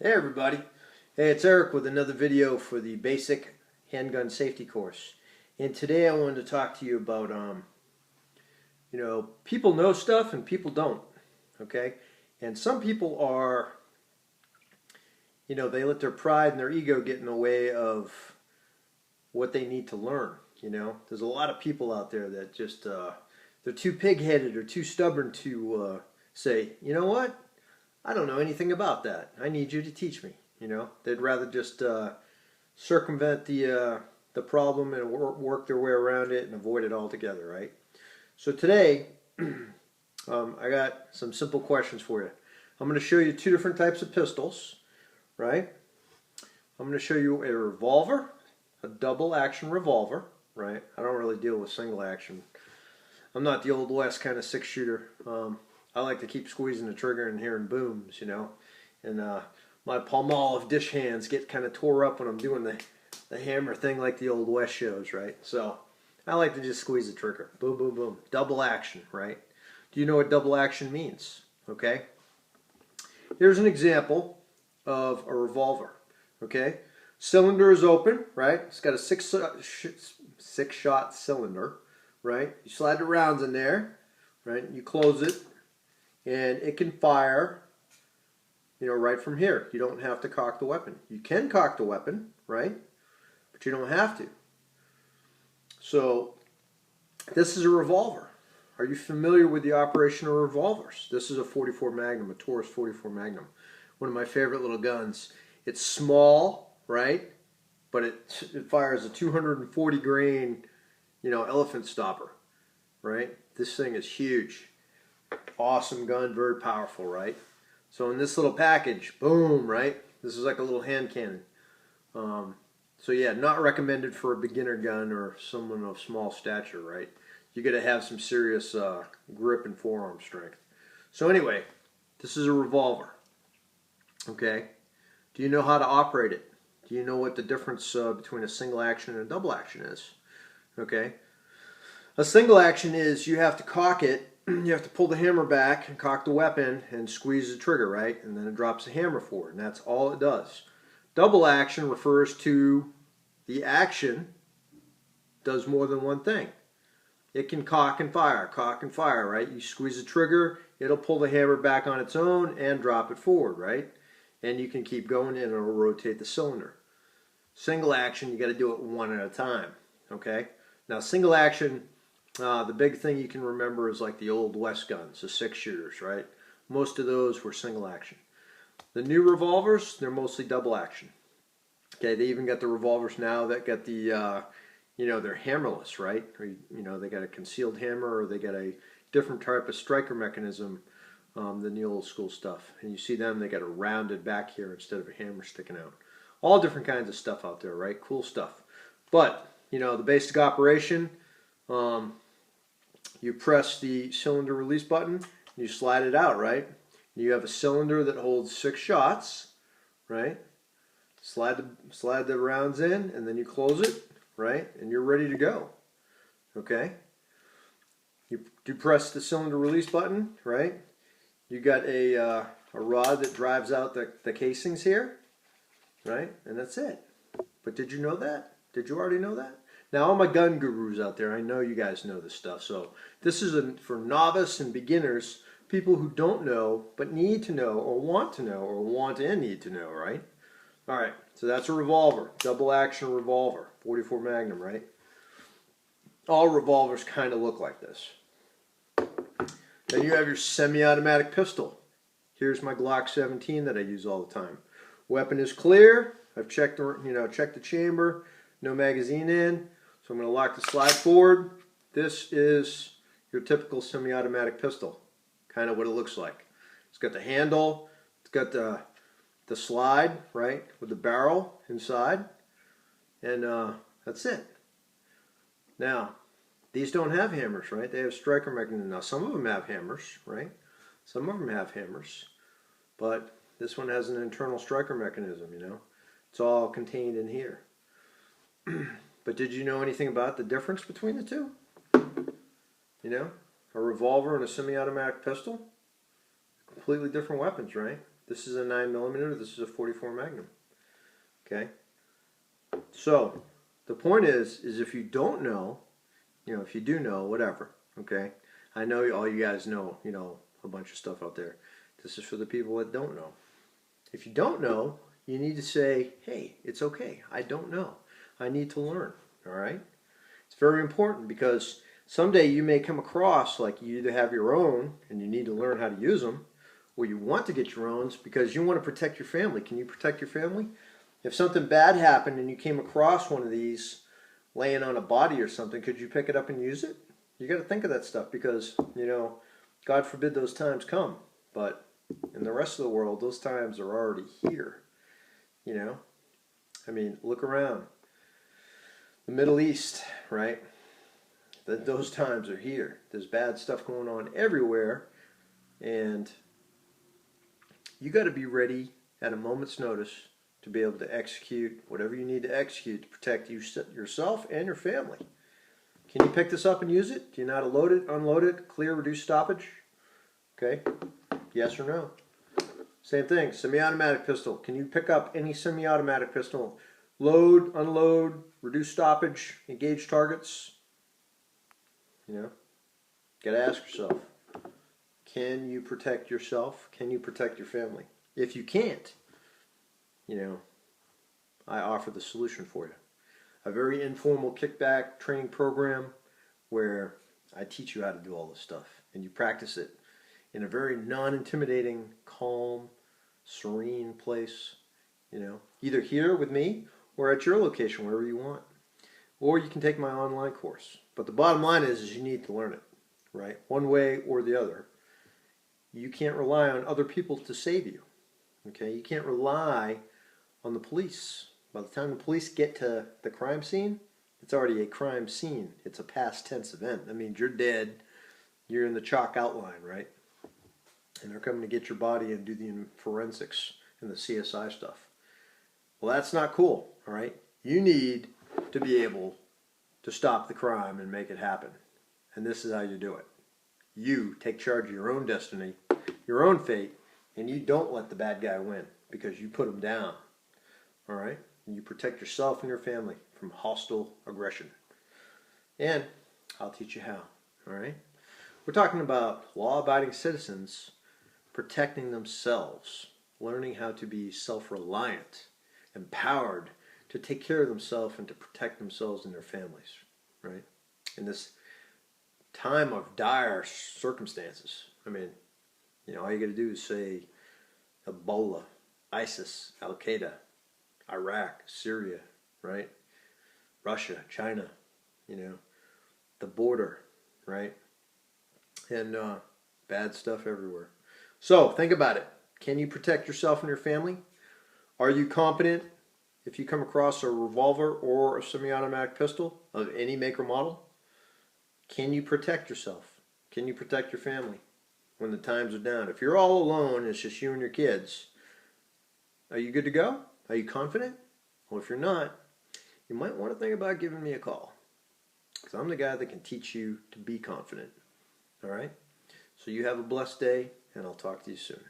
Hey everybody. Hey, it's Eric with another video for the basic handgun safety course. And today I wanted to talk to you about people know stuff and people don't. Okay? And some people are, they let their pride and their ego get in the way of what they need to learn. There's a lot of people out there that just they're too pig-headed or too stubborn to say, "You know what? I don't know anything about that. I need you to teach me." They'd rather just circumvent the problem and work their way around it and avoid it altogether, right? So today, I got some simple questions for you. I'm going to show you two different types of pistols, right? I'm going to show you a revolver, a double action revolver, right? I don't really deal with single action. I'm not the Old West kind of six shooter. I like to keep squeezing the trigger and hearing booms, and my Palmolive dish hands get kind of tore up when I'm doing the hammer thing like the Old West shows, right? So I like to just squeeze the trigger. Boom, boom, boom. Double action, right? Do you know what double action means? Okay. Here's an example of a revolver, okay? Cylinder is open, right? It's got a six shot cylinder, right? You slide the rounds in there, right? You close it, and it can fire, right from here. You don't have to cock the weapon. You can cock the weapon, right? But you don't have to. So this is a revolver. Are you familiar with the operation of revolvers? This is a 44 Magnum, a Taurus 44 Magnum. One of my favorite little guns. It's small, right? But it fires a 240 grain, elephant stopper, right? This thing is huge. Awesome gun, very powerful, right? So in this little package, boom, right? This is like a little hand cannon. So yeah, not recommended for a beginner gun or someone of small stature, right? You got to have some serious grip and forearm strength. So anyway, this is a revolver. Okay, do you know how to operate it? Do you know what the difference between a single action and a double action is? Okay, a single action is you have to cock it. You have to pull the hammer back and cock the weapon and squeeze the trigger, right? And then it drops the hammer forward, and that's all it does. Double action refers to the action does more than one thing. It can cock and fire, right? You squeeze the trigger, it'll pull the hammer back on its own and drop it forward, right? And you can keep going and it'll rotate the cylinder. Single action, you got to do it one at a time, okay? Now, single action, the big thing you can remember is like the Old West guns, the six shooters, right? Most of those were single action. The new revolvers, they're mostly double action. Okay, they even got the revolvers now that got the, they're hammerless, right? Or, they got a concealed hammer or they got a different type of striker mechanism than the old school stuff. And you see them, they got a rounded back here instead of a hammer sticking out. All different kinds of stuff out there, right? Cool stuff. But, the basic operation, you press the cylinder release button, you slide it out, right? You have a cylinder that holds 6 shots, right? Slide the rounds in, and then you close it, right? And you're ready to go, okay? You press the cylinder release button, right? You got a rod that drives out the casings here, right? And that's it. But did you know that? Did you already know that? Now, all my gun gurus out there, I know you guys know this stuff. So this is for novice and beginners, people who don't know but need to know or want and need to know, right? All right, so that's a revolver, double action revolver, 44 Magnum, right? All revolvers kind of look like this. Then you have your semi-automatic pistol. Here's my Glock 17 that I use all the time. Weapon is clear. I've checked the chamber, no magazine in. So I'm going to lock the slide forward. This is your typical semi-automatic pistol, kind of what it looks like. It's got the handle, it's got the slide, right, with the barrel inside, and that's it. Now, these don't have hammers, right? They have striker mechanisms. Now, some of them have hammers, right? Some of them have hammers, but this one has an internal striker mechanism, It's all contained in here. But did you know anything about the difference between the two? A revolver and a semi-automatic pistol? Completely different weapons, right? This is a 9mm, this is a 44 Magnum. Okay? So, the point is if you don't know, if you do know, whatever, okay? I know all you guys know, a bunch of stuff out there. This is for the people that don't know. If you don't know, you need to say, hey, it's okay. I don't know. I need to learn, all right? It's very important because someday you may come across like you either have your own and you need to learn how to use them, or you want to get your own because you want to protect your family. Can you protect your family? If something bad happened and you came across one of these laying on a body or something, could you pick it up and use it? You got to think of that stuff because, God forbid those times come. But in the rest of the world, those times are already here. I mean, look around. The Middle East, right? Those times are here. There's bad stuff going on everywhere. And you got to be ready at a moment's notice to be able to execute whatever you need to execute to protect yourself and your family. Can you pick this up and use it? Do you know how to load it, unload it, clear, reduce stoppage? Okay. Yes or no? Same thing. Semi-automatic pistol. Can you pick up any semi-automatic pistol? Load, unload, reduce stoppage, engage targets? Got to ask yourself. Can you protect yourself? Can you protect your family? If you can't, I offer the solution for you. A very informal kickback training program where I teach you how to do all this stuff and you practice it in a very non-intimidating, calm, serene place, either here with me or at your location, wherever you want. Or you can take my online course. But the bottom line is you need to learn it, right? One way or the other. You can't rely on other people to save you, okay? You can't rely on the police. By the time the police get to the crime scene, it's already a crime scene. It's a past tense event. That means you're dead. You're in the chalk outline, right? And they're coming to get your body and do the forensics and the CSI stuff. Well, that's not cool, all right? You need to be able to stop the crime and make it happen. And this is how you do it. You take charge of your own destiny, your own fate, and you don't let the bad guy win because you put him down, all right? And you protect yourself and your family from hostile aggression. And I'll teach you how, all right? We're talking about law-abiding citizens protecting themselves, learning how to be self-reliant, empowered to take care of themselves and to protect themselves and their families, right? In this time of dire circumstances. I mean, all you got to do is say Ebola, ISIS, Al-Qaeda, Iraq, Syria, right? Russia, China, the border, right? And bad stuff everywhere. So think about it. Can you protect yourself and your family? Are you competent if you come across a revolver or a semi-automatic pistol of any make or model? Can you protect yourself? Can you protect your family when the times are down? If you're all alone, it's just you and your kids, are you good to go? Are you confident? Well, if you're not, you might want to think about giving me a call because I'm the guy that can teach you to be confident. All right? So you have a blessed day, and I'll talk to you soon.